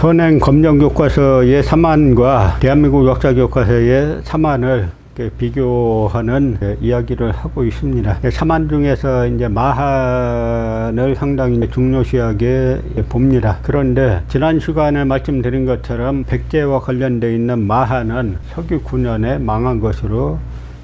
선행 검정교과서의 사만과 대한민국 역사교과서의 사만을 비교하는 이야기를 하고 있습니다. 사만 중에서 이제 마한을 상당히 중요시하게 봅니다. 그런데 지난 시간에 말씀드린 것처럼 백제와 관련되어 있는 마한은 서기 9년에 망한 것으로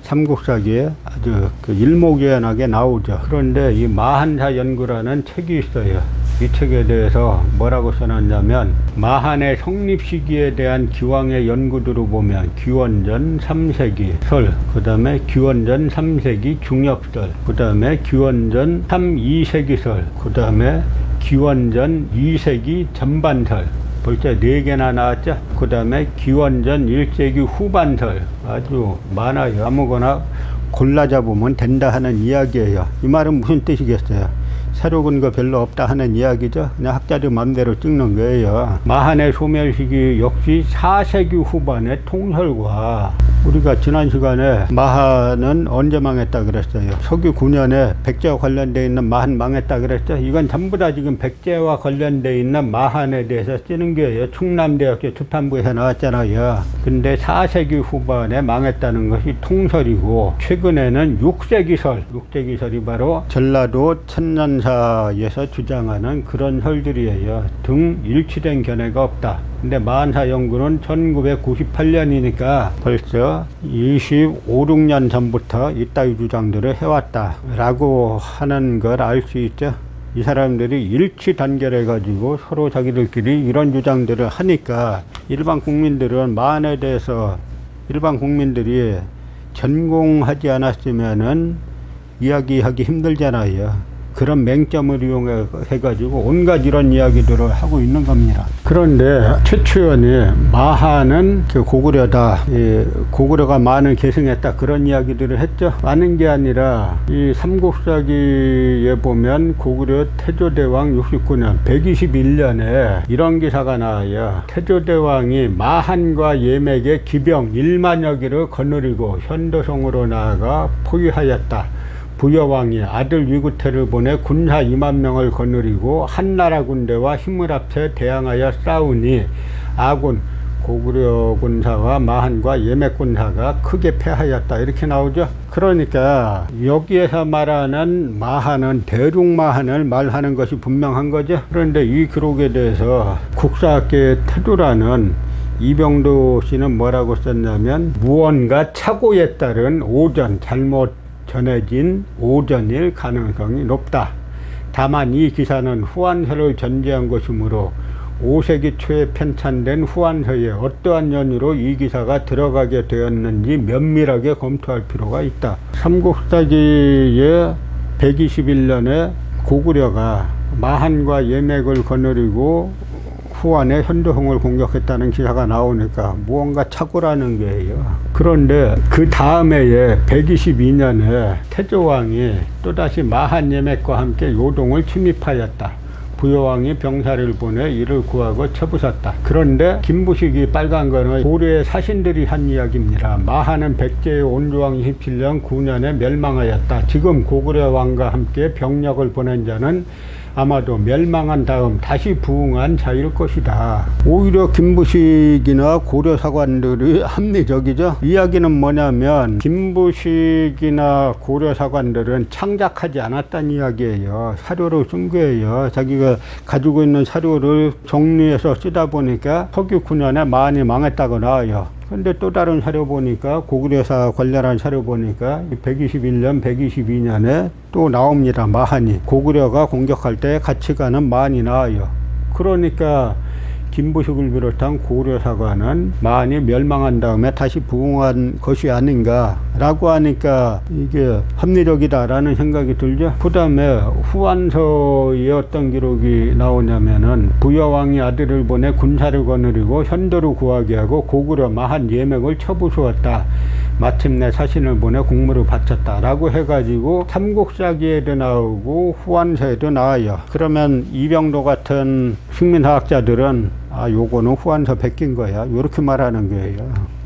삼국사기에 아주 일목요연하게 나오죠. 그런데 이 마한사 연구라는 책이 있어요. 이 책에 대해서 뭐라고 써놨냐면, 마한의 성립 시기에 대한 기왕의 연구들을 보면 기원전 3세기 설, 그 다음에 기원전 3세기 중엽설, 그 다음에 기원전 3~2세기 설, 그 다음에 기원전 2세기 전반설, 벌써 4개나 나왔죠. 그 다음에 기원전 1세기 후반설, 아주 많아요. 아무거나 골라 잡으면 된다 하는 이야기예요. 이 말은 무슨 뜻이겠어요? 사료 근거 별로 없다 하는 이야기죠. 그냥 학자들 마음대로 찍는 거예요. 마한의 소멸 시기 역시 4세기 후반의 통설과, 우리가 지난 시간에 마한은 언제 망했다 그랬어요? 서기 9년에 백제와 관련되어 있는 마한 망했다 그랬죠. 이건 전부 다 지금 백제와 관련되어 있는 마한에 대해서 쓰는 거예요. 충남대학교出版부에서 나왔잖아요. 근데 4세기 후반에 망했다는 것이 통설이고, 최근에는 6세기설이 바로 전라도 천년사에서 주장하는 그런 설들이에요. 등 일치된 견해가 없다. 근데 마한사 연구는 1998년이니까 벌써 25~26년 전부터 이따위 주장들을 해왔다 라고 하는 걸 알 수 있죠. 이 사람들이 일치 단결해 가지고 서로 자기들끼리 이런 주장들을 하니까 일반 국민들은 마한에 대해서 일반 국민들이 전공하지 않았으면은 이야기하기 힘들잖아요. 그런 맹점을 이용해 가지고 온갖 이런 이야기들을 하고 있는 겁니다. 그런데 최초연이 마한은 고구려다, 고구려가 만을 계승했다, 그런 이야기들을 했죠. 많은 게 아니라 이 삼국사기에 보면 고구려 태조대왕 69년 121년에 이런 기사가 나와요. 태조대왕이 마한과 예맥의 기병 1만여 기를 거느리고 현도성으로 나아가 포위하였다. 부여왕이 아들 위구태를 보내 군사 2만 명을 거느리고 한나라 군대와 힘을 합쳐 대항하여 싸우니 아군 고구려 군사와 마한과 예맥 군사가 크게 패하였다, 이렇게 나오죠. 그러니까 여기에서 말하는 마한은 대륙마한을 말하는 것이 분명한 거죠. 그런데 이 기록에 대해서 국사학계의 태두라는 이병도 씨는 뭐라고 썼냐면, 무언가 착오에 따른 오전, 잘못 전해진 오전일 가능성이 높다. 다만 이 기사는 후한서를 전제한 것이므로 5세기 초에 편찬된 후한서에 어떠한 연유로 이 기사가 들어가게 되었는지 면밀하게 검토할 필요가 있다. 삼국사기의 121년에 고구려가 마한과 예맥을 거느리고 후한의 현도성을 공격했다는 기사가 나오니까 무언가 착오라는 거예요. 그런데 그 다음 해에 122년에 태조왕이 또다시 마한 예맥과 함께 요동을 침입하였다. 부여왕이 병사를 보내 이를 구하고 쳐부쉈다. 그런데 김부식이 빨간 거는 고려의 사신들이 한 이야기입니다. 마한은 백제의 온조왕 27년 9년에 멸망하였다. 지금 고구려 왕과 함께 병력을 보낸 자는 아마도 멸망한 다음 다시 부흥한 자일 것이다. 오히려 김부식이나 고려 사관들이 합리적이죠. 이야기는 뭐냐면, 김부식이나 고려 사관들은 창작하지 않았다는 이야기예요. 사료를 쓴 거예요. 자기가 가지고 있는 사료를 정리해서 쓰다 보니까 서기 9년에 마한이 망했다고 나와요. 근데 또 다른 사료 보니까, 고구려사 관련한 사료 보니까 121년, 122년에 또 나옵니다. 마한이. 고구려가 공격할 때 같이 가는 마한이 나와요. 그러니까 김부식을 비롯한 고려사관은 마한이 멸망한 다음에 다시 부흥한 것이 아닌가 라고 하니까 이게 합리적이다라는 생각이 들죠. 그 다음에 후한서에 어떤 기록이 나오냐면은, 부여왕이 아들을 보내 군사를 거느리고 현도를 구하게 하고 고구려 마한 예맥을 쳐부수었다. 마침내 사신을 보내 공물을 바쳤다 라고 해가지고 삼국사기에도 나오고 후한서에도 나와요. 그러면 이병도 같은 식민사학자들은 요거는 후한서 베낀 거야, 요렇게 말하는 거예요.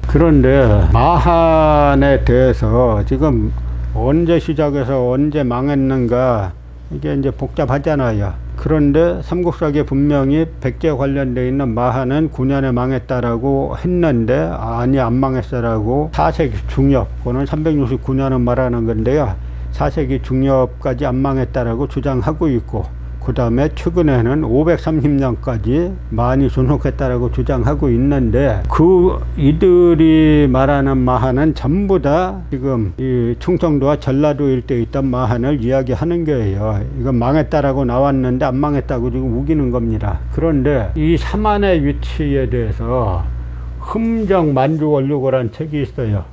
그런데 마한에 대해서 지금 언제 시작해서 언제 망했는가, 이게 이제 복잡하잖아요. 그런데 삼국사기에 분명히 백제 관련되어 있는 마한은 9년에 망했다라고 했는데 아니 안 망했어라고 4세기 중엽, 그거는 369년을 말하는 건데요. 4세기 중엽까지 안 망했다라고 주장하고 있고, 그 다음에 최근에는 530년까지 많이 존속했다라고 주장하고 있는데, 이들이 말하는 마한은 전부 다 지금 이 충청도와 전라도 일대에 있던 마한을 이야기하는 거예요. 이건 망했다라고 나왔는데 안 망했다고 지금 우기는 겁니다. 그런데 이 삼한의 위치에 대해서 흠정 만주원류고라는 책이 있어요.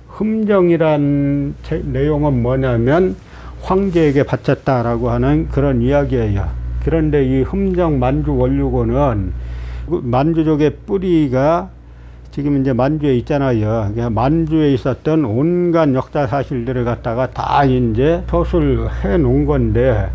흠정이란 내용은 뭐냐면 황제에게 바쳤다라고 하는 그런 이야기예요. 그런데 이 흠정 만주원류고는 만주족의 뿌리가 지금 이제 만주에 있잖아요. 만주에 있었던 온갖 역사 사실들을 갖다가 다 이제 서술해 놓은 건데,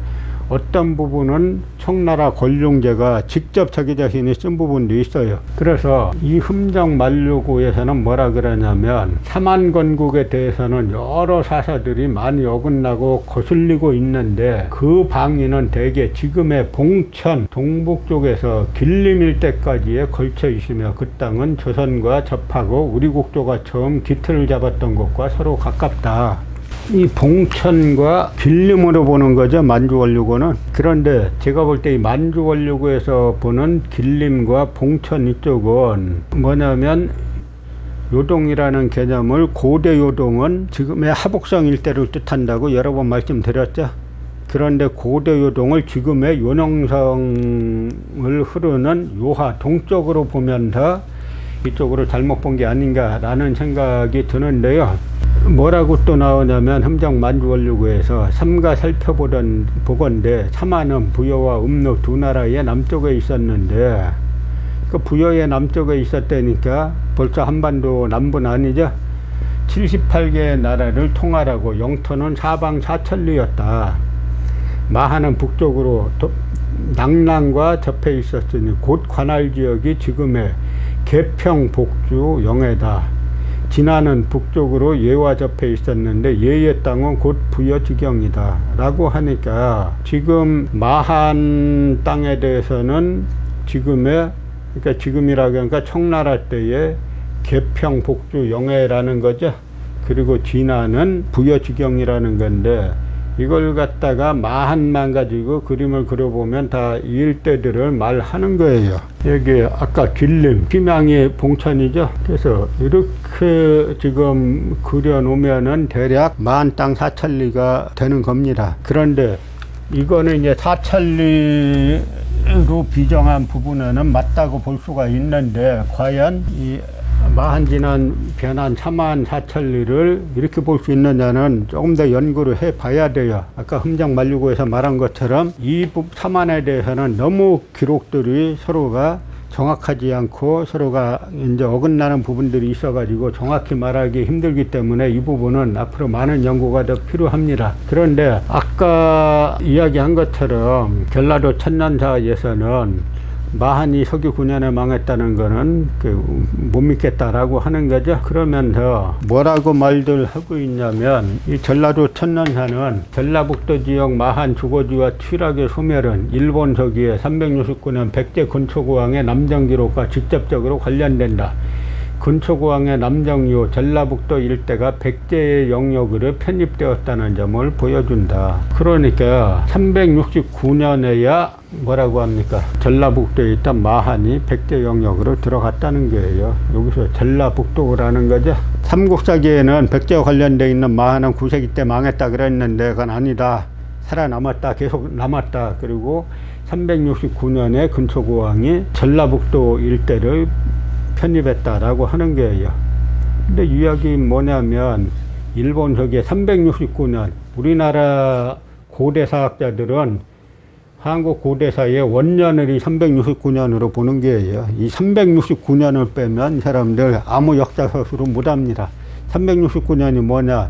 어떤 부분은 청나라 권룡제가 직접 자기 자신이 쓴 부분도 있어요. 그래서 이 흠정 만류고에서는 뭐라 그러냐면, 삼한건국에 대해서는 여러 사사들이 많이 어긋나고 거슬리고 있는데, 그 방위는 대개 지금의 봉천 동북 쪽에서 길림 일대까지에 걸쳐 있으며, 그 땅은 조선과 접하고 우리 국조가 처음 기틀을 잡았던 곳과 서로 가깝다. 이 봉천과 길림으로 보는 거죠, 만주원류고는. 그런데 제가 볼 때 이 만주원류고에서 보는 길림과 봉천 이쪽은 뭐냐면, 요동이라는 개념을, 고대 요동은 지금의 하복성 일대를 뜻한다고 여러 번 말씀드렸죠. 그런데 고대 요동을 지금의 요능성을 흐르는 요하 동쪽으로 보면서 이쪽으로 잘못 본 게 아닌가라는 생각이 드는데요. 뭐라고 또 나오냐면, 흠정 만주원류고에서 삼가 살펴보건대 삼한은 부여와 음로 두 나라의 남쪽에 있었는데, 그 부여의 남쪽에 있었다니까 벌써 한반도 남부는 아니죠. 78개의 나라를 통할하고 영토는 사방 사천리였다. 마한은 북쪽으로 낙랑과 접해 있었으니 곧 관할 지역이 지금의 개평, 복주, 영해다. 진안은 북쪽으로 예와 접해 있었는데 예의 땅은 곧 부여지경이다 라고 하니까, 지금 마한 땅에 대해서는 지금의, 그러니까 지금이라 그러니까 청나라 때의 개평, 복주, 영해라는 거죠. 그리고 진안은 부여지경이라는 건데, 이걸 갖다가 마한만 가지고 그림을 그려보면 다 이 일대들을 말하는 거예요. 여기 아까 길림, 희망이 봉천이죠. 그래서 이렇게 지금 그려놓으면은 대략 만 땅 사천리가 되는 겁니다. 그런데 이거는 이제 사천리로 비정한 부분에는 맞다고 볼 수가 있는데, 과연 이 마한진한 변한 삼한 사천리를 이렇게 볼 수 있느냐는 조금 더 연구를 해 봐야 돼요. 아까 흠정 만류고에서 말한 것처럼 이 삼한에 대해서는 너무 기록들이 서로가 정확하지 않고 서로가 이제 어긋나는 부분들이 있어 가지고 정확히 말하기 힘들기 때문에 이 부분은 앞으로 많은 연구가 더 필요합니다. 그런데 아까 이야기한 것처럼 전라도 천년사에서는 마한이 서기 9년에 망했다는 거는 못 믿겠다라고 하는 거죠. 그러면서 뭐라고 말들 하고 있냐면, 이 전라도 천년사는 전라북도 지역 마한 주거지와 취락의 소멸은 일본 서기의 369년 백제 근초고왕의 남정기록과 직접적으로 관련된다. 근초고왕의 남정 이후 전라북도 일대가 백제의 영역으로 편입되었다는 점을 보여준다. 그러니까 369년에야 뭐라고 합니까? 전라북도에 있던 마한이 백제 영역으로 들어갔다는 거예요. 여기서 전라북도라는 거죠. 삼국사기에는 백제와 관련되어 있는 마한은 9세기 때 망했다 그랬는데 그건 아니다. 살아남았다. 계속 남았다. 그리고 369년에 근초고왕이 전라북도 일대를 편입했다라고 하는 거예요. 근데 이 이야기 뭐냐면, 일본 서기에 369년, 우리나라 고대사학자들은 한국 고대사의 원년을 369년으로 보는 거예요. 이 369년을 빼면 사람들 아무 역사서술을 못합니다. 369년이 뭐냐?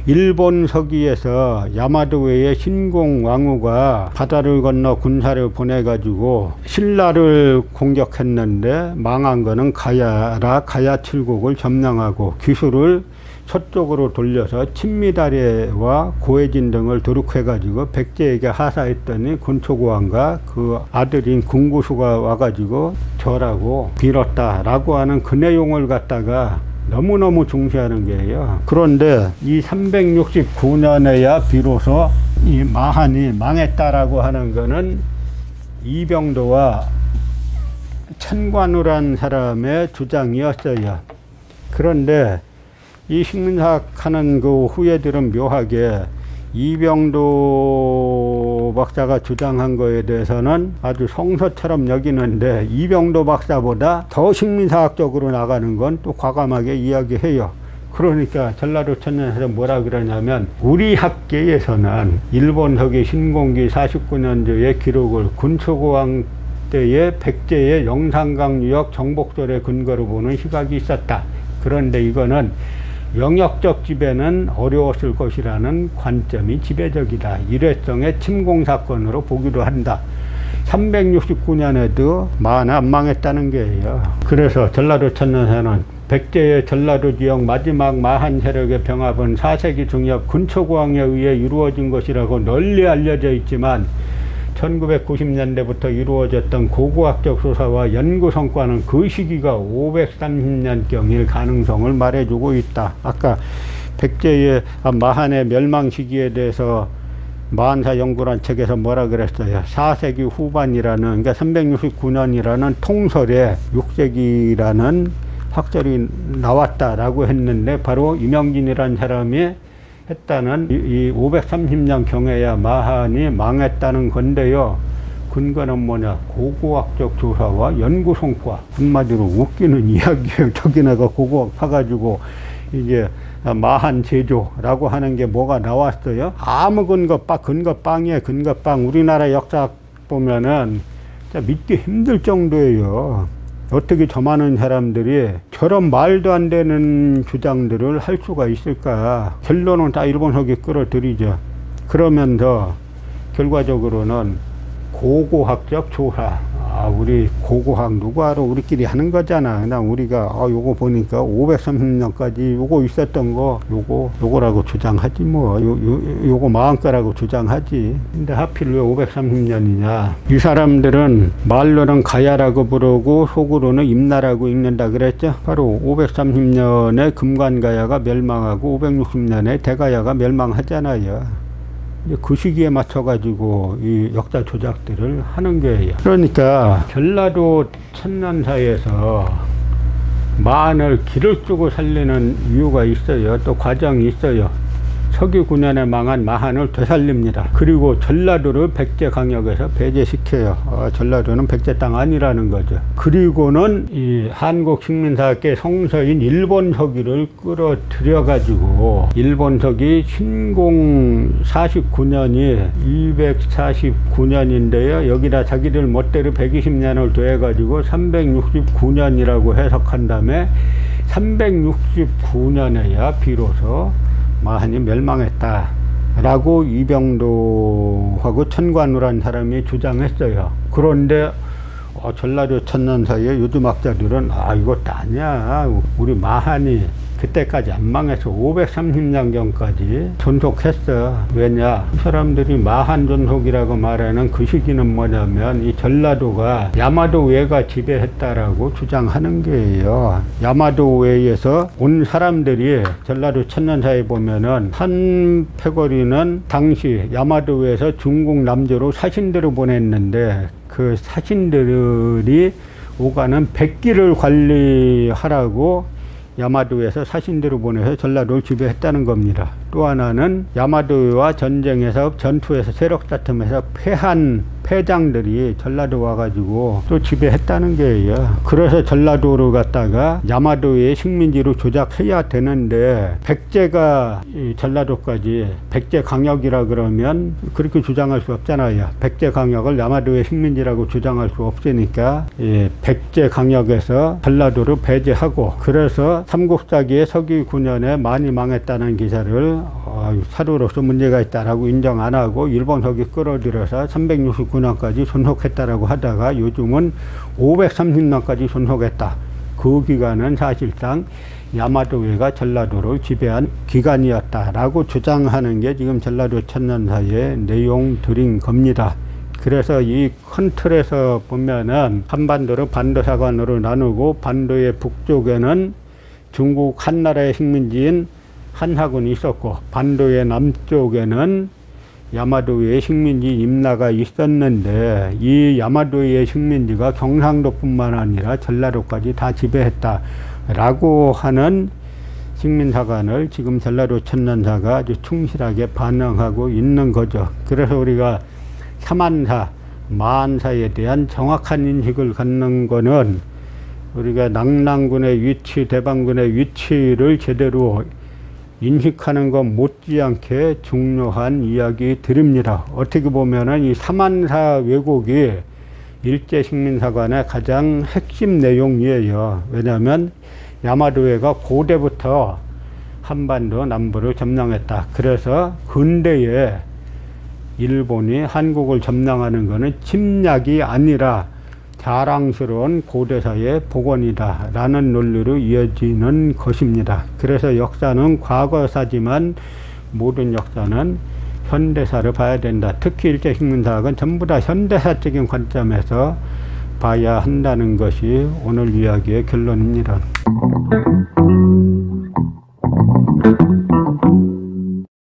일본 서기에서 야마도의 신공왕후가 바다를 건너 군사를 보내가지고 신라를 공격했는데 망한 거는 가야라. 가야 칠국을 점령하고 기술을 서쪽으로 돌려서 친미다리와 고해진 등을 도륙해가지고 백제에게 하사했더니 군초고왕과 그 아들인 군구수가 와가지고 저라고 빌었다라고 하는 그 내용을 갖다가 너무너무 중시하는 게예요. 그런데 이 369년에야 비로소 이 마한이 망했다라고 하는 거는 이병도와 천관우란 사람의 주장이었어요. 그런데 이 식민사학하는 그 후예들은 묘하게 이병도 박사가 주장한 거에 대해서는 아주 성서처럼 여기는데 이병도 박사보다 더 식민사학적으로 나가는 건 또 과감하게 이야기해요. 그러니까 전라도 천년에서 뭐라 그러냐면 우리 학계에서는 일본 서기 신공기 49년도의 기록을 군초고왕 때의 백제의 영산강 유역 정복설의 근거로 보는 시각이 있었다. 그런데 이거는 영역적 지배는 어려웠을 것이라는 관점이 지배적이다. 일회성의 침공사건으로 보기도 한다. 369년에도 마한은 안 망했다는 거예요. 그래서 전라도 천년사는 백제의 전라도 지역 마지막 마한 세력의 병합은 4세기 중엽 군초고왕에 의해 이루어진 것이라고 널리 알려져 있지만 1990년대부터 이루어졌던 고고학적 조사와 연구 성과는 그 시기가 530년경일 가능성을 말해주고 있다. 아까 백제의 마한의 멸망 시기에 대해서 마한사 연구란 책에서 뭐라 그랬어요? 4세기 후반이라는, 그러니까 369년이라는 통설에 6세기라는 학설이 나왔다라고 했는데 바로 이명진이라는 사람이 했다는 이 530년 경에야 마한이 망했다는 건데요. 근거는 뭐냐? 고고학적 조사와 연구 성과. 한마디로 웃기는 이야기예요. 저기네가 고고학 파가지고 이게 마한 제조라고 하는 게 뭐가 나왔어요? 아무 근거빵이에요. 근거빵. 우리나라 역사 보면은 진짜 믿기 힘들 정도예요. 어떻게 저 많은 사람들이 저런 말도 안 되는 주장들을 할 수가 있을까? 결론은 다 일본 서기 끌어들이죠. 그러면서 결과적으로는 고고학적 조사. 우리 고고학 누구 알아? 우리끼리 하는 거잖아. 그냥 우리가 요거 보니까 530년까지 요거 있었던 거 요거라고 주장하지 뭐. 요거 마음거라고 주장하지. 근데 하필 왜 530년이냐? 이 사람들은 말로는 가야라고 부르고 속으로는 임나라고 읽는다 그랬죠. 바로 530년에 금관가야가 멸망하고 560년에 대가야가 멸망하잖아요. 그 시기에 맞춰가지고 이 역사 조작들을 하는 거예요. 그러니까 전라도 천년사에서 마한을 길을 쓰고 살리는 이유가 있어요. 또 과정이 있어요. 서기 9년에 망한 마한을 되살립니다. 그리고 전라도를 백제 강역에서 배제시켜요. 전라도는 백제 땅 아니라는 거죠. 그리고는 이 한국 식민사학계 성서인 일본 서기를 끌어들여 가지고 일본 서기 신공 49년이 249년인데요. 여기다 자기들 멋대로 120년을 더해 가지고 369년이라고 해석한 다음에 369년에야 비로소 마한이 멸망했다 라고 이병도하고 천관우란 사람이 주장했어요. 그런데 전라도 천년사의 요즘 학자들은 이것도 아니야. 우리 마한이 그때까지 안 망해서 530년경까지 존속했어. 왜냐? 사람들이 마한 존속이라고 말하는 그 시기는 뭐냐면 이 전라도가 야마도 외가 지배했다라고 주장하는 거예요. 야마도 외에서 온 사람들이 전라도 천년사에 보면은 한 패거리는 당시 야마도 외에서 중국 남조로 사신들을 보냈는데 그 사신들이 오가는 백기를 관리하라고 야마도에서 사신들을 보내서 전라도를 지배했다는 겁니다. 또 하나는 야마도와 전쟁에서 전투에서 세력 다툼에서 패한 패장들이 전라도 와가지고 또 지배했다는 거예요. 그래서 전라도를 갖다가 야마도의 식민지로 조작해야 되는데 백제가 이 전라도까지 백제 강역이라 그러면 그렇게 주장할 수 없잖아요. 백제 강역을 야마도의 식민지라고 주장할 수 없으니까 백제 강역에서 전라도를 배제하고 그래서 삼국사기의 서기 9년에 많이 망했다는 기사를 사료로서 문제가 있다라고 인정 안 하고 일본 서기 끌어들여서 369년까지 존속했다라고 하다가 요즘은 530년까지 존속했다. 그 기간은 사실상 야마도회가 전라도를 지배한 기간이었다라고 주장하는 게 지금 전라도 천년사의 내용들인 겁니다. 그래서 이 큰 틀에서 보면은 한반도를 반도사관으로 나누고 반도의 북쪽에는 중국 한나라의 식민지인 한하군이 있었고 반도의 남쪽에는 야마도의 식민지 임나가 있었는데 이 야마도의 식민지가 경상도뿐만 아니라 전라도까지 다 지배했다라고 하는 식민사관을 지금 전라도 천년사가 아주 충실하게 반영하고 있는 거죠. 그래서 우리가 사만사, 마한사에 대한 정확한 인식을 갖는 거는 우리가 낙랑군의 위치, 대방군의 위치를 제대로 인식하는 것 못지않게 중요한 이야기들입니다. 어떻게 보면은 이 사만사 왜곡이 일제식민사관의 가장 핵심 내용이에요. 왜냐하면 야마도회가 고대부터 한반도 남부를 점령했다. 그래서 근대에 일본이 한국을 점령하는 것은 침략이 아니라 자랑스러운 고대사의 복원이다 라는 논리로 이어지는 것입니다. 그래서 역사는 과거사지만 모든 역사는 현대사를 봐야 된다. 특히 일제식민사학은 전부 다 현대사적인 관점에서 봐야 한다는 것이 오늘 이야기의 결론입니다.